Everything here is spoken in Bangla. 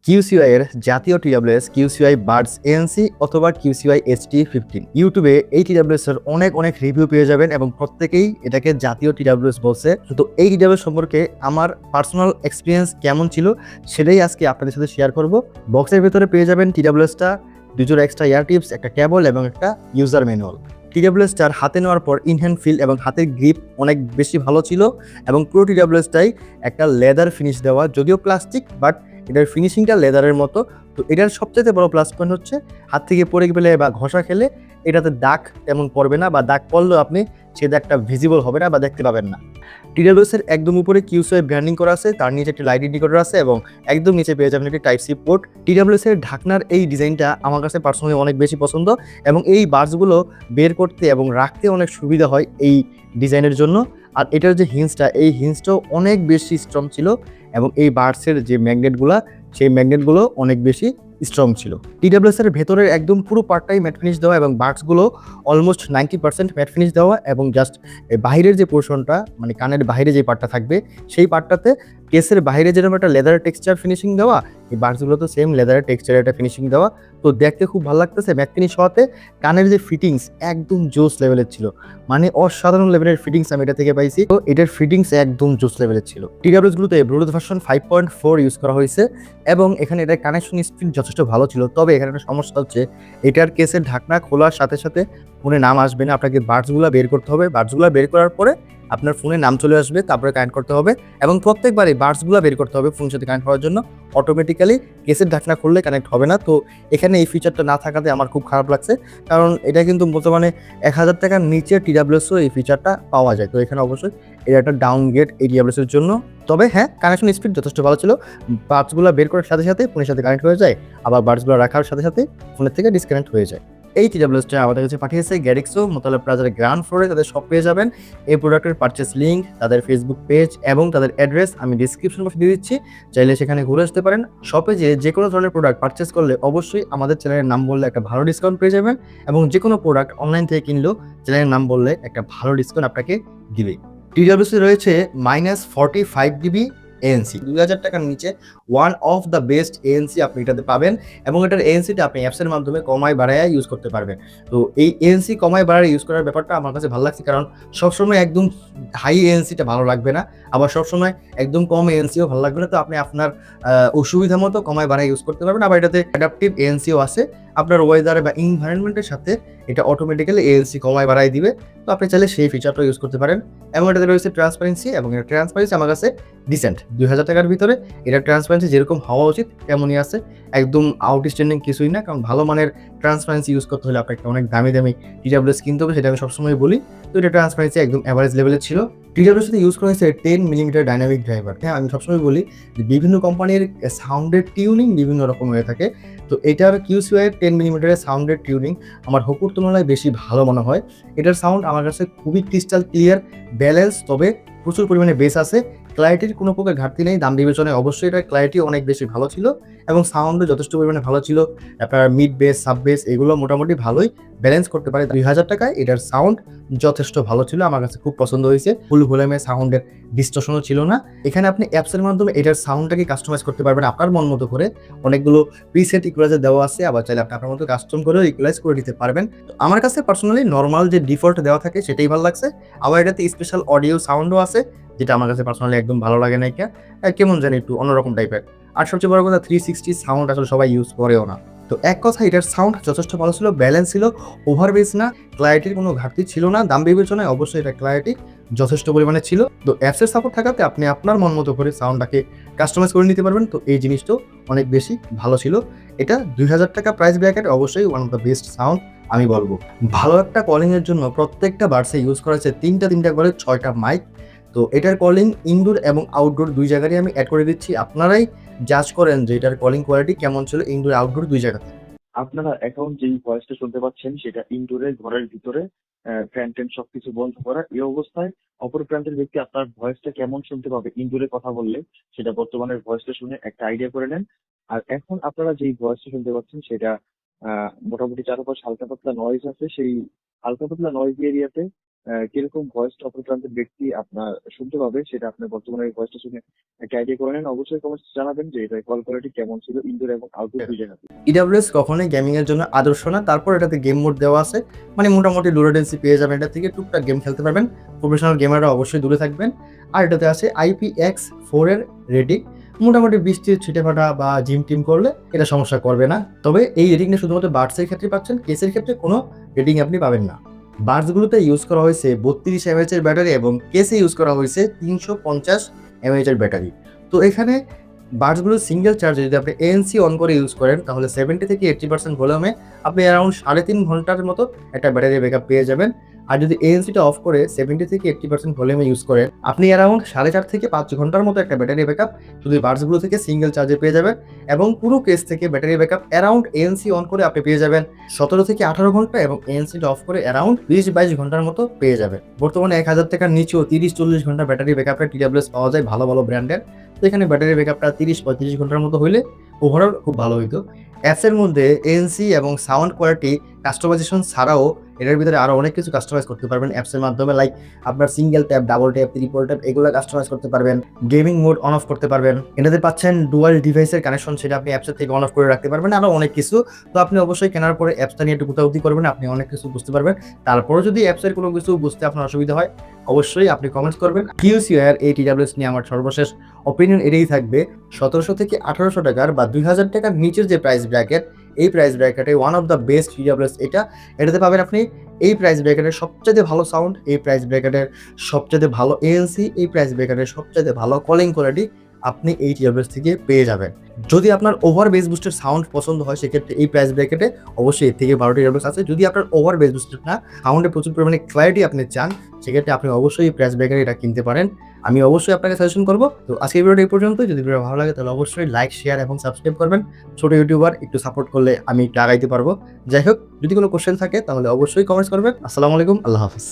QCY এর জাতীয় TWS QCY Buds ANC অথবা QCY HT15 ইউটিউবে এই TWS এর অনেক রিভিউ পেয়ে যাবেন এবং প্রত্যেকেই এটাকে জাতীয় TWS বলছে। তো এই TWS সম্পর্কে আমার পার্সোনাল এক্সপিরিয়েন্স কেমন ছিল সেটাই আজকে আপনাদের সাথে শেয়ার করব। বক্সের ভিতরে পেয়ে যাবেন TWSটা, দুজোড়া এক্সট্রা ইয়ার টিপস, একটা কেবল এবং একটা ইউজার ম্যানুয়াল। TWSটার হাতে নেওয়ার পর ইনহ্যান্ড ফিল এবং হাতের গ্রিপ অনেক বেশি ভালো ছিল এবং পুরো TWSটাই একটা লেদার ফিনিশ দেওয়া, যদিও প্লাস্টিক বাট এটার ফিনিশিংটা লেদারের মতো। তো এটার সবচেয়ে বড় প্লাস পয়েন্ট হচ্ছে হাত থেকে পড়ে গেলে বা ঘষা খেলে এটাতে দাগ তেমন পড়বে না, বা দাগ পড়লেও আপনি সে দাগটা ভিজিবল হবে না বা দেখতে পাবেন না। TWS এর একদম উপরে QCY ব্র্যান্ডিং করা আছে, তার নিচে একটি লাইট ইন্ডিকেটর আছে এবং একদম নিচে পেয়ে যাবেন একটি টাইপ সি পোর্ট। TWS এর ঢাকনার এই ডিজাইনটা আমার কাছে পার্সোনালি অনেক বেশি পছন্দ এবং এই বাডসগুলো বের করতে এবং রাখতে অনেক সুবিধা হয় এই ডিজাইনের জন্য। আর এটার যে হিঞ্জটা, এই হিঞ্জটাও অনেক বেশি স্ট্রং ছিল এবং এই বাডসের যে ম্যাগনেটগুলো, সেই ম্যাগনেটগুলো অনেক বেশি স্ট্রং ছিল। TWS এর ভেতরের একদম পুরো পার্টটাই ম্যাট ফিনিশ দেওয়া এবং বাডসগুলো অলমোস্ট 90% ম্যাট ফিনিশ দেওয়া এবং জাস্ট বাইরের যে পোর্শনটা, মানে কানের বাইরে যে পার্টটা থাকবে সেই পার্টটাতে কেসের বাইরে যেরকম একটা লেদারের টেক্সচার ফিনিশিং দেওয়া, এই বাডসগুলো তো সেম লেদারের টেক্সচারের একটা ফিনিশিং দেওয়া। তো দেখতে খুব ভালো লাগতেছে। ম্যাট ফিনিশ হওয়াতে কানের যে ফিটিংস একদম জোস লেভেলের ছিল, মানে অসাধারণ লেভেলের ফিটিংস আমি এটা থেকে পাইছি। তো এটার ফিটিংস একদম জোস লেভেলের ছিল। TWSগুলোতে ব্লুটুথ ভার্সন 5.4 ইউজ করা হয়েছে এবং এখানে এটার কানেকশন স্পিড যথেষ্ট ভালো ছিল। তবে এখানে একটা সমস্যা হচ্ছে, এটার কেসের ঢাকনা খোলার সাথে সাথে ফোনে নাম আসবে না, আপনাকে বাডসগুলো বের করতে হবে। বাডসগুলো বের করার পরে আপনার ফোনে নাম চলে আসবে, তারপরে কানেক্ট করতে হবে এবং প্রত্যেকবারই বাডসগুলো বের করতে হবে ফোনের সাথে কানেক্ট হওয়ার জন্য। অটোমেটিক্যালি কেসের ঢাকনা খুললে কানেক্ট হবে না। তো এখানে এই ফিচারটা না থাকাতে আমার খুব খারাপ লাগছে, কারণ এটা কিন্তু বর্তমানে 1000 টাকার নিচে TWSও এই ফিচারটা পাওয়া যায়। তো এখানে অবশ্যই এটা একটা ডাউনগ্রেড এই TWS এর জন্য। তবে হ্যাঁ, কানেকশন স্পিড যথেষ্ট ভালো ছিল। বাডসগুলো বের করার সাথে সাথে ফোনের সাথে কানেক্ট হয়ে যায়, আবার বাডসগুলো রাখার সাথে সাথে ফোনের থেকে ডিসকানেক্ট হয়ে যায়। এই TWSটা আমাদের কাছে পাঠিয়েছে GADiXOO মোতালেব প্লাজার গ্রাউন্ড ফ্লোরে, তাদের শপ পেয়ে যাবেন। এই প্রোডাক্টের পারচেস লিঙ্ক, তাদের ফেসবুক পেজ এবং তাদের অ্যাড্রেস আমি ডিসক্রিপশন বক্সে দিয়ে দিচ্ছি, চাইলে সেখানে ঘুরে আসতে পারেন। শপে যে কোনো ধরনের প্রোডাক্ট পারচেস করলে অবশ্যই আমাদের চ্যানেলের নাম বললে একটা ভালো ডিসকাউন্ট পেয়ে যাবেন এবং যে কোনো প্রোডাক্ট অনলাইন থেকে কিনলেও চ্যানেলের নাম বললে একটা ভালো ডিসকাউন্ট আপনাকে দিবে। TWS রয়েছে -45 dB ANC, 2000 টাকার নিচে one of the best ANC আপনি এটাতে পাবেন এবং এটার ANCটা আপনি অ্যাপসের মাধ্যমে কমায় বাড়ায় ইউজ করতে পারবেন। তো এই ANC কমায় বাড়ায় ইউজ করার ব্যাপারটা আমার কাছে ভালো লাগছে, কারণ সবসময় একদম হাই ANCটা ভালো লাগবে না, আবার সবসময় একদম কম ANCও ভালো লাগবে না। তো আপনি আপনার অসুবিধা মতো কমায় বাড়ায় ইউজ করতে পারবেন। আবার এটাতে অ্যাডাপটিভ ANCও আছে, আপনার ওয়েদার বা এনভায়রনমেন্টের সাথে এটা অটোমেটিক্যালি ANC কমায় বাড়ায় দিবে। তো আপনি চাইলে সেই ফিচারটা ইউজ করতে পারেন এবং এটাতে রয়েছে ট্রান্সপারেন্সি এবং এটা ট্রান্সপারেন্সি আমার কাছে ডিসেন্ট। 2000 টাকার ভিতরে এটা ট্রান্সপারেন্সি যেরকম হওয়া উচিত তেমনই আছে, একদম আউটস্ট্যান্ডিং কিছুই না। কারণ ভালো মানের ট্রান্সপারেন্সি ইউজ করতে হলে আপনাকে অনেক দামি TWS কিনতে হবে, সেটা আমি সবসময় বলি। তো এটা ট্রান্সপারেন্সি একদম অ্যাভারেজ লেভেলের ছিল। TWS সাথে ইউজ করা হয়েছে 10mm ডাইনামিক ড্রাইভার। হ্যাঁ, আমি সবসময় বলি যে বিভিন্ন কোম্পানির সাউন্ডের টিউনিং বিভিন্ন রকম হয়ে থাকে। তো এটার QCY 10mm সাউন্ডের টিউনিং আমার হুকুর তুলনায় বেশি ভালো মনে হয়। এটার সাউন্ড আমার কাছে খুবই ক্রিস্টাল ক্লিয়ার, ব্যালেন্স, তবে প্রচুর পরিমাণে বেস আছে। ক্লারিটির কোনো প্রকার ঘাটতি নেই। দাম বিবেচনায় অবশ্যই এটার ক্লারিটি অনেক বেশি ভালো ছিল এবং সাউন্ডও যথেষ্ট পরিমাণে ভালো ছিল। আপনার মিড বেস, সাব বেস এগুলো মোটামুটি ভালোই ব্যালেন্স করতে পারে। 2000 টাকায় এটার সাউন্ড যথেষ্ট ভালো ছিল, আমার কাছে খুব পছন্দ হয়েছে। ফুল ভলিউমে সাউন্ডের ডিস্টরশনও ছিল না। এখানে আপনি অ্যাপসের মাধ্যমে এটার সাউন্ডটাকে কাস্টমাইজ করতে পারবেন আপনার মন মতো করে। অনেকগুলো প্রিসেট ইকুয়ালাইজার দেওয়া আছে, আবার চাইলে আপনি আপনার মতো কাস্টম করেও ইকুয়ালাইজ করে দিতে পারবেন। তো আমার কাছে পার্সোনালি নর্মাল যে ডিফল্ট দেওয়া থাকে সেটাই ভালো লাগছে। আবার এটাতে স্পেশাল অডিও সাউন্ডও আছে, যেটা আমার কাছে পার্সোনালি একদম ভালো লাগে না। কেমন জানি একটু অন্যরকম টাইপের। আর সবচেয়ে বড় কথা 360 সাউন্ড আসলে সবাই ইউজ করেও না। তো এক কথা এটার সাউন্ড যথেষ্ট ভালো ছিল, ব্যালেন্স ছিল, ওভার বেস না, ক্লারিটির কোনো ঘাটতি ছিল না। দাম বিবেচনায় অবশ্যই এটা ক্লারিটি যথেষ্ট পরিমাণে ছিল। তো অ্যাপসের সাপোর্ট থাকাতে আপনি আপনার মন মতো করে সাউন্ডটাকে কাস্টমাইজ করে নিতে পারবেন। তো এই জিনিসটাও অনেক বেশি ভালো ছিল। এটা 2000 টাকা প্রাইস ব্র্যাকেট অবশ্যই one of the best sound আমি বলবো। ভালো একটা কলিংয়ের জন্য প্রত্যেকটা বাডসে ইউজ করা হয়েছে তিনটা করে 6টা মাইক। তো এটার কলিং ইনডোর এবং আউটডোর দুই জায়গারই আমি অ্যাড করে দিচ্ছি। আপনারাই জাজ করেন যে এটার কলিং কোয়ালিটি কেমন ছিল ইনডোর আউটডোর দুই জায়গাতে। আপনারা এখন যেই ভয়েসটা শুনতে পাচ্ছেন সেটা ইনডোরে, ঘরের ভিতরে ফ্যান ট্যান সবকিছু বন্ধ করা। এই অবস্থায় অপর প্রান্তের ব্যক্তি আপনার ভয়েসটা কেমন শুনতে পাবে ইনডোরে কথা বললে, সেটা বর্তমানের ভয়েসটা শুনে একটা আইডিয়া করে নেন। আর এখন আপনারা যেই ভয়েসটা শুনতে পাচ্ছেন সেটা মোটামুটি চারপাশে হালকা পাতলা নয়েজ আছে। সেই হালকা পাতলা নয়েজ এরিয়াতে কিরকম ভয়েসটা অপর প্রান্তের ব্যক্তি আপনার শুনতে পাবে, সেটা আপনি বর্তমানে এই ভয়েসটা শুনে একটা আইডিয়া করে নেন। অবশ্যই কমেন্টস জানাবেন যে এটা কল কোয়ালিটি কেমন ছিল ইনডোর এবং আউটডোর দুই জায়গাতে। TWS কখনোই গেমিং এর জন্য আদর্শ না। তারপর এটাতে গেম মোড দেওয়া আছে, মানে মোটামুটি লো লেটেন্সি পেয়ে যাবেন, এটা থেকে টুকটাক গেম খেলতে পারবেন। প্রফেশনাল গেমাররা অবশ্যই দূরে থাকবেন। আর এটাতে আছে IPX4 এর রেটিং, মোটামুটি বৃষ্টি ছিটে ফাটা বা জিম টিম করলে এটা সমস্যা করবে না। তবে এই রেটিংটা শুধুমাত্র বাডসের ক্ষেত্রে পাচ্ছেন, কেসের ক্ষেত্রে কোনো রেটিং আপনি পাবেন না। বাডসগুলোতে ইউজ করা হয়েছে 32 mAh এর ব্যাটারি এবং কেসে ইউজ করা হয়েছে 350 mAh এর ব্যাটারি। তো এখানে বাডসগুলো সিঙ্গেল চার্জে যদি আপনি ANC অন করে ইউজ করেন তাহলে 70 থেকে 80% ভলিউমে আপনি অ্যারাউন্ড 3.5 ঘন্টার মতো একটা ব্যাটারি ব্যাকআপ পেয়ে যাবেন। আর যদি ANCটা অফ করে 70 থেকে 80% ভলিউমে ইউজ করেন আপনি অ্যারাউন্ড 4.5 থেকে 5 ঘন্টার মতো একটা ব্যাটারি ব্যাকআপ শুধু বাডসগুলো থেকে সিঙ্গেল চার্জে পেয়ে যাবেন। এবং পুরো কেস থেকে battery backup around ANC on করে আপনি পেয়ে যাবেন 17 থেকে 18 ঘন্টা এবং ANCটা অফ করে অ্যারাউন্ড 20-22 ঘন্টার মতো পেয়ে যাবেন। বর্তমানে 1000 টাকার নিচেও 30-40 ঘন্টা ব্যাটারি ব্যাকআপের TWS পাওয়া যায় ভালো ভালো ব্র্যান্ডের। তো এখানে ব্যাটারি ব্যাকআপটা 30-35 ঘন্টার মতো হইলে ওভারঅল খুব ভালো হইতো। অ্যাপসের মধ্যে ANC এবং সাউন্ড কোয়ালিটি কাস্টমাইজেশন ছাড়াও এটার ভিতরে আরও অনেক কিছু কাস্টমাইজ করতে পারবেন অ্যাপসের মাধ্যমে, লাইক আপনার single tap, double tap, triple tap এগুলো কাস্টমাইজ করতে পারবেন। গেমিং মোড অন অফ করতে পারবেন। এটাতে পাচ্ছেন ডুয়াল ডিভাইসের কানেকশন, সেটা আপনি অ্যাপসের থেকে অন অফ করে রাখতে পারবেন। আরও অনেক কিছু। তো আপনি অবশ্যই কেনার পরে অ্যাপসটা নিয়ে একটু গুতাগুতি করবেন, আপনি অনেক কিছু বুঝতে পারবেন। তারপরে যদি অ্যাপসের কোনো কিছু বুঝতে আপনার অসুবিধা হয় অবশ্যই আপনি কমেন্টস করবেন। QCY এর এই TWS নিয়ে আমার সর্বশেষ অপিনিয়ন এটাই থাকবে। 1700 থেকে 1800 টাকার বা 2000 টাকার নিচের যে প্রাইস ব্র্যাকেট, এই প্রাইস ব্র্যাকেটে one of the best TWS এটাতে পাবেন আপনি এই প্রাইস ব্র্যাকেটের সবচেয়ে ভালো সাউন্ড, এই প্রাইস ব্র্যাকেটের সবচেয়ে ভালো ANC, এই প্রাইস ব্র্যাকেটের সবচেয়ে ভালো কলিং কোয়ালিটি আপনি এই TWS থেকে পেয়ে যাবেন। যদি আপনার ওভার বেস বুস্টের সাউন্ড পছন্দ হয় সেক্ষেত্রে এই প্রাইস ব্র্যাকেটে অবশ্যই এর থেকে ভালো TWS আছে। যদি আপনার ওভার বেস বুস্টের না, সাউন্ডে প্রচুর পরিমাণে ক্ল্যারিটি আপনি চান সেক্ষেত্রে আপনি অবশ্যই এই প্রাইস ব্র্যাকেটে এটা কিনতে পারেন। আমি অবশ্যই আপনাকে সাজেশন করবো। তো আজকের ভিডিওটা এই পর্যন্ত। যদি ভিডিও ভালো লাগে তাহলে অবশ্যই লাইক, শেয়ার এবং সাবস্ক্রাইব করবেন। ছোট ইউটিউবার, একটু সাপোর্ট করলে আমি একটু আগাইতে পারবো। যাই হোক, যদি কোনো কোশ্চেন থাকে তাহলে অবশ্যই কমেন্টস করবেন। আসসালামু আলাইকুম, আল্লাহ হাফিজ।